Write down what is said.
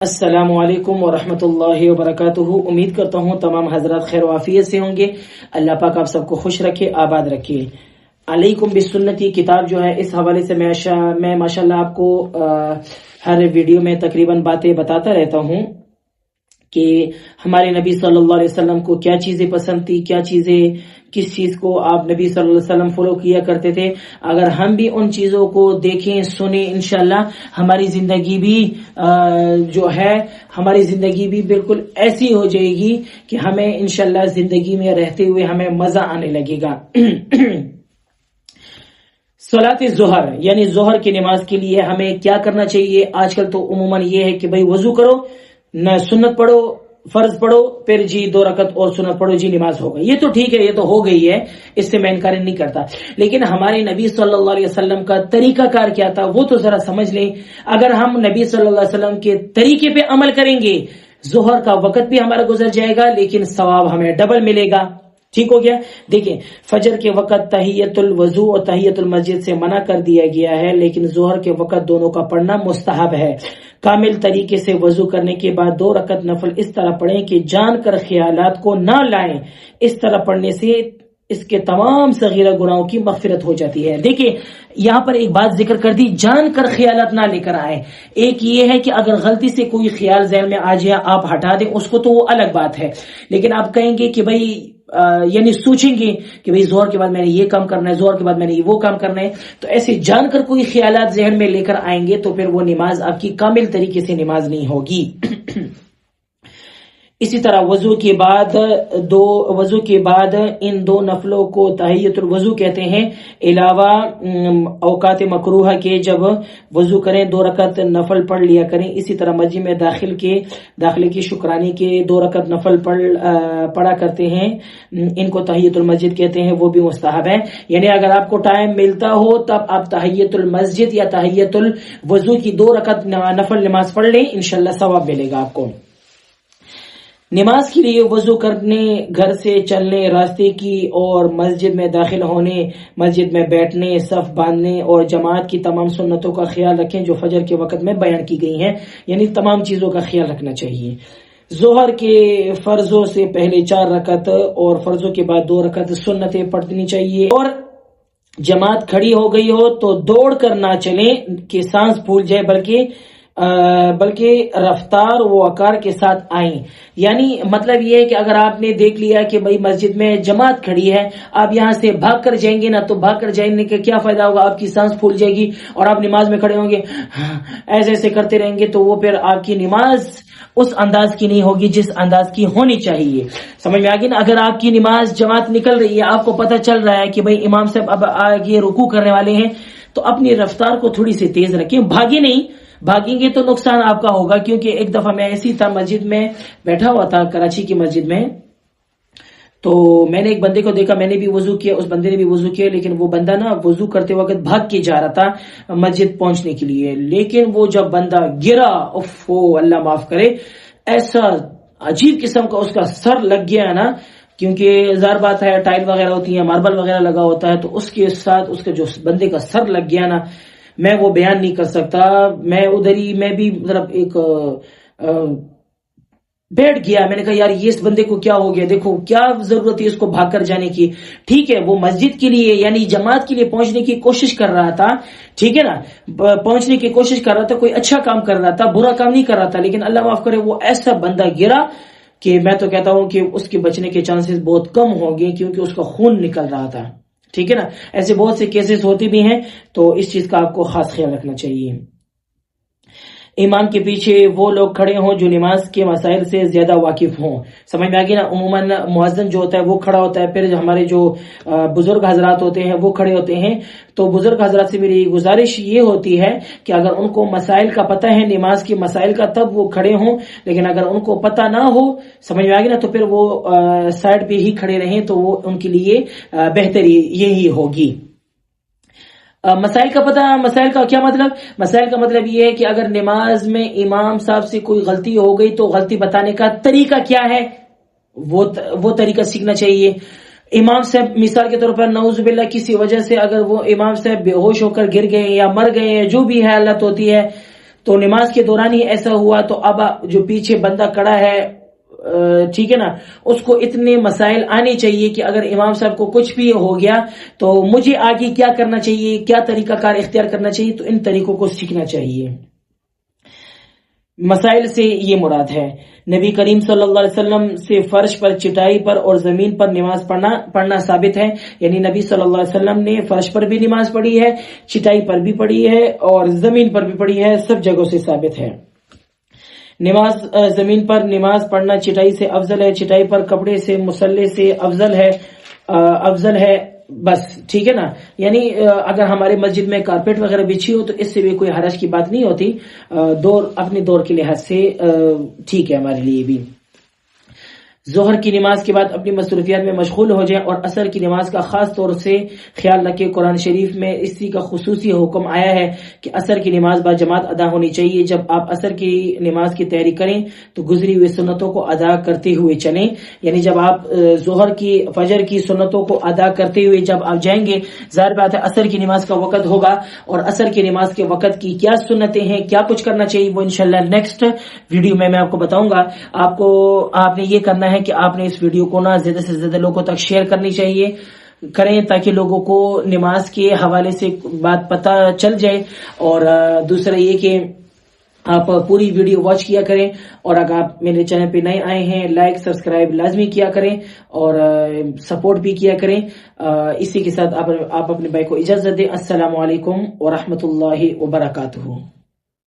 السلام علیکم ورحمۃ اللہ وبرکاتہ۔ امید کرتا ہوں تمام حضرات خیر و عافیت سے ہوں گے۔ اللہ پاک آپ سب کو خوش رکھے، آباد رکھے۔ علیکم بسنتی کتاب جو ہے، اس حوالے سے میں ماشاءاللہ آپ کو ہر ویڈیو میں تقریباً باتیں بتاتا رہتا ہوں کہ ہمارے نبی صلی اللہ علیہ وسلم کو کیا چیزیں پسند تھی، کیا چیزیں، کس چیز کو آپ نبی صلی اللہ علیہ وسلم فالو کیا کرتے تھے۔ اگر ہم بھی ان چیزوں کو دیکھیں سنیں، انشاءاللہ ہماری زندگی بھی جو ہے، ہماری زندگی بھی بالکل ایسی ہو جائے گی کہ ہمیں انشاءاللہ زندگی میں رہتے ہوئے ہمیں مزہ آنے لگے گا۔ صلاۃ ظہر یعنی ظہر کی نماز کے لیے ہمیں کیا کرنا چاہیے؟ آج کل تو عموماً یہ ہے کہ بھائی وضو کرو، نہ سنت پڑھو، فرض پڑھو، پھر جی 2 رکعت اور سنت پڑھو، جی نماز ہو گئی۔ یہ تو ٹھیک ہے، یہ تو ہو گئی ہے، اس سے میں انکار نہیں کرتا، لیکن ہمارے نبی صلی اللہ علیہ وسلم کا طریقہ کار کیا تھا وہ تو ذرا سمجھ لیں۔ اگر ہم نبی صلی اللہ علیہ وسلم کے طریقے پہ عمل کریں گے، ظہر کا وقت بھی ہمارا گزر جائے گا لیکن ثواب ہمیں ڈبل ملے گا۔ ٹھیک ہو گیا؟ دیکھیں، فجر کے وقت تحیت الوضو اور تحیت المسجد سے منع کر دیا گیا ہے، لیکن ظہر کے وقت دونوں کا پڑھنا مستحب ہے۔ کامل طریقے سے وضو کرنے کے بعد 2 رکعت نفل اس طرح پڑھیں کہ جان کر خیالات کو نہ لائیں۔ اس طرح پڑھنے سے اس کے تمام صغیرہ گناہوں کی مغفرت ہو جاتی ہے۔ دیکھیں، یہاں پر ایک بات ذکر کر دی، جان کر خیالات نہ لے کر آئے۔ ایک یہ ہے کہ اگر غلطی سے کوئی خیال ذہن میں آ جائے آپ ہٹا دیں اس کو، تو وہ الگ بات ہے، لیکن آپ کہیں گے کہ بھائی یعنی سوچیں گے کہ بھئی ظہر کے بعد میں نے یہ کام کرنا ہے، ظہر کے بعد میں نے وہ کام کرنا ہے، تو ایسے جان کر کوئی خیالات ذہن میں لے کر آئیں گے تو پھر وہ نماز آپ کی کامل طریقے سے نماز نہیں ہوگی۔ اسی طرح وضو کے بعد ان 2 نفلوں کو تحیت الوضو کہتے ہیں، علاوہ اوقات مکروہ کے جب وضو کریں 2 رکعت نفل پڑھ لیا کریں۔ اسی طرح مسجد میں داخلے کی شکرانی کے 2 رکعت نفل پڑھا کرتے ہیں، ان کو تحیت المسجد کہتے ہیں، وہ بھی مستحب ہے۔ یعنی اگر آپ کو ٹائم ملتا ہو تب آپ تحیت المسجد یا تحیت الوضو کی 2 رکعت نفل نماز پڑھ لیں، انشاءاللہ ثواب ملے گا آپ کو۔ نماز کے لیے وضو کرنے، گھر سے چلنے، راستے کی اور مسجد میں داخل ہونے، مسجد میں بیٹھنے، صف باندھنے اور جماعت کی تمام سنتوں کا خیال رکھیں جو فجر کے وقت میں بیان کی گئی ہیں، یعنی تمام چیزوں کا خیال رکھنا چاہیے۔ ظہر کے فرضوں سے پہلے 4 رکعت اور فرضوں کے بعد 2 رکعت سنتیں پڑھنی چاہیے، اور جماعت کھڑی ہو گئی ہو تو دوڑ کر نہ چلیں کہ سانس پھول جائے، بلکہ رفتار و وقار کے ساتھ آئیں۔ یعنی مطلب یہ ہے کہ اگر آپ نے دیکھ لیا کہ بھئی مسجد میں جماعت کھڑی ہے، آپ یہاں سے بھاگ کر جائیں گے نا، تو بھاگ کر جائیں کا کیا فائدہ ہوگا؟ آپ کی سانس پھول جائے گی اور آپ نماز میں کھڑے ہوں گے ایسے کرتے رہیں گے، تو وہ پھر آپ کی نماز اس انداز کی نہیں ہوگی جس انداز کی ہونی چاہیے۔ سمجھ میں آگے نا؟ اگر آپ کی نماز جماعت نکل رہی ہے، آپ کو پتہ چل رہا ہے کہ بھئی امام صاحب اب آگے رکوع کرنے والے ہیں، تو اپنی رفتار کو تھوڑی سی تیز رکھیں، بھاگیں گے تو نقصان آپ کا ہوگا۔ کیونکہ ایک دفعہ میں ایسی تھا، مسجد میں بیٹھا ہوا تھا، کراچی کی مسجد میں، تو میں نے ایک بندے کو دیکھا، میں نے بھی وضو کیا، اس بندے نے بھی وضو کیا، لیکن وہ بندہ نا وضو کرتے وقت بھاگ کے جا رہا تھا مسجد پہنچنے کے لیے، لیکن وہ جب بندہ گرا، اللہ معاف کرے، ایسا عجیب قسم کا اس کا سر لگ گیا نا، کیونکہ ظاہر بات ہے ٹائل وغیرہ ہوتی ہیں، ماربل وغیرہ لگا ہوتا ہے، تو اس کے ساتھ اس کا جو بندے کا سر لگ گیا نا، میں وہ بیان نہیں کر سکتا۔ میں ادھر ہی میں بھی مطلب ایک بیٹھ گیا، میں نے کہا یار یہ اس بندے کو کیا ہو گیا، دیکھو کیا ضرورت ہے اس کو بھاگ کر جانے کی۔ ٹھیک ہے، وہ مسجد کے لیے یعنی جماعت کے لیے پہنچنے کی کوشش کر رہا تھا، ٹھیک ہے نا، پہنچنے کی کوشش کر رہا تھا، کوئی اچھا کام کر رہا تھا، برا کام نہیں کر رہا تھا، لیکن اللہ معاف کرے وہ ایسا بندہ گرا کہ میں تو کہتا ہوں کہ اس کے بچنے کے چانسز بہت کم ہوں گے، کیونکہ اس کا خون نکل رہا تھا۔ ٹھیک ہے نا، ایسے بہت سے کیسز ہوتے بھی ہیں، تو اس چیز کا آپ کو خاص خیال رکھنا چاہیے۔ امام کے پیچھے وہ لوگ کھڑے ہوں جو نماز کے مسائل سے زیادہ واقف ہوں۔ سمجھ میں آگے نا؟ عموماً مؤذن جو ہوتا ہے وہ کھڑا ہوتا ہے، پھر ہمارے جو بزرگ حضرات ہوتے ہیں وہ کھڑے ہوتے ہیں۔ تو بزرگ حضرات سے میری گزارش یہ ہوتی ہے کہ اگر ان کو مسائل کا پتہ ہے، نماز کے مسائل کا، تب وہ کھڑے ہوں، لیکن اگر ان کو پتہ نہ ہو، سمجھ میں آگے نا، تو پھر وہ سائڈ پہ ہی کھڑے رہیں، تو وہ ان کے لیے بہتری یہی ہوگی۔ مسائل کا کیا مطلب؟ مسائل کا مطلب یہ ہے کہ اگر نماز میں امام صاحب سے کوئی غلطی ہو گئی تو غلطی بتانے کا طریقہ کیا ہے، وہ طریقہ سیکھنا چاہیے۔ امام صاحب مثال کے طور پر نعوذ باللہ کسی وجہ سے اگر وہ امام صاحب بے ہوش ہو کر گر گئے یا مر گئے، جو بھی حالت ہوتی ہے، تو نماز کے دوران ہی ایسا ہوا تو اب جو پیچھے بندہ کڑا ہے ٹھیک ہے نا، اس کو اتنے مسائل آنے چاہیے کہ اگر امام صاحب کو کچھ بھی ہو گیا تو مجھے آگے کیا کرنا چاہیے، کیا طریقہ کار اختیار کرنا چاہیے، تو ان طریقوں کو سیکھنا چاہیے۔ مسائل سے یہ مراد ہے نبی کریم صلی اللہ علیہ وسلم سے فرش پر، چٹائی پر اور زمین پر نماز پڑھنا ثابت ہے، یعنی نبی صلی اللہ علیہ وسلم نے فرش پر بھی نماز پڑھی ہے، چٹائی پر بھی پڑھی ہے اور زمین پر بھی پڑھی ہے، سب جگہوں سے ثابت ہے۔ نماز زمین پر نماز پڑھنا چٹائی سے افضل ہے، چٹائی پر کپڑے سے مصلے سے افضل ہے بس، ٹھیک ہے نا۔ یعنی اگر ہمارے مسجد میں کارپیٹ وغیرہ بچھی ہو تو اس سے بھی کوئی حرج کی بات نہیں ہوتی، اپنے دور کے لحاظ سے ٹھیک ہے ہمارے لیے بھی۔ ظہر کی نماز کے بعد اپنی مصروفیات میں مشغول ہو جائیں اور عصر کی نماز کا خاص طور سے خیال رکھیں۔ قرآن شریف میں اسی کا خصوصی حکم آیا ہے کہ عصر کی نماز با جماعت ادا ہونی چاہیے۔ جب آپ عصر کی نماز کی تیاری کریں تو گزری ہوئی سنتوں کو ادا کرتے ہوئے چلیں، یعنی جب آپ ظہر کی فجر کی سنتوں کو ادا کرتے ہوئے جب آپ جائیں گے، ظاہر بات ہے عصر کی نماز کا وقت ہوگا اور عصر کی نماز کے وقت کی کیا سنتیں ہیں، کیا کچھ کرنا چاہیے، وہ انشاءاللہ نیکسٹ ویڈیو میں آپ کو بتاؤں گا۔ آپ نے یہ کرنا ہے کہ آپ نے اس ویڈیو کو زیادہ سے زیادہ لوگوں تک شیئر کریں تاکہ لوگوں کو نماز کے حوالے سے بات پتہ چل جائے، اور دوسرا یہ کہ آپ پوری ویڈیو واچ کیا کریں، اور اگر آپ میرے چینل پہ نئے آئے ہیں لائک سبسکرائب لازمی کیا کریں اور سپورٹ بھی کیا کریں۔ اسی کے ساتھ آپ اپنے بھائی کو اجازت دیں۔ السلام علیکم ورحمۃ اللہ وبرکاتہ۔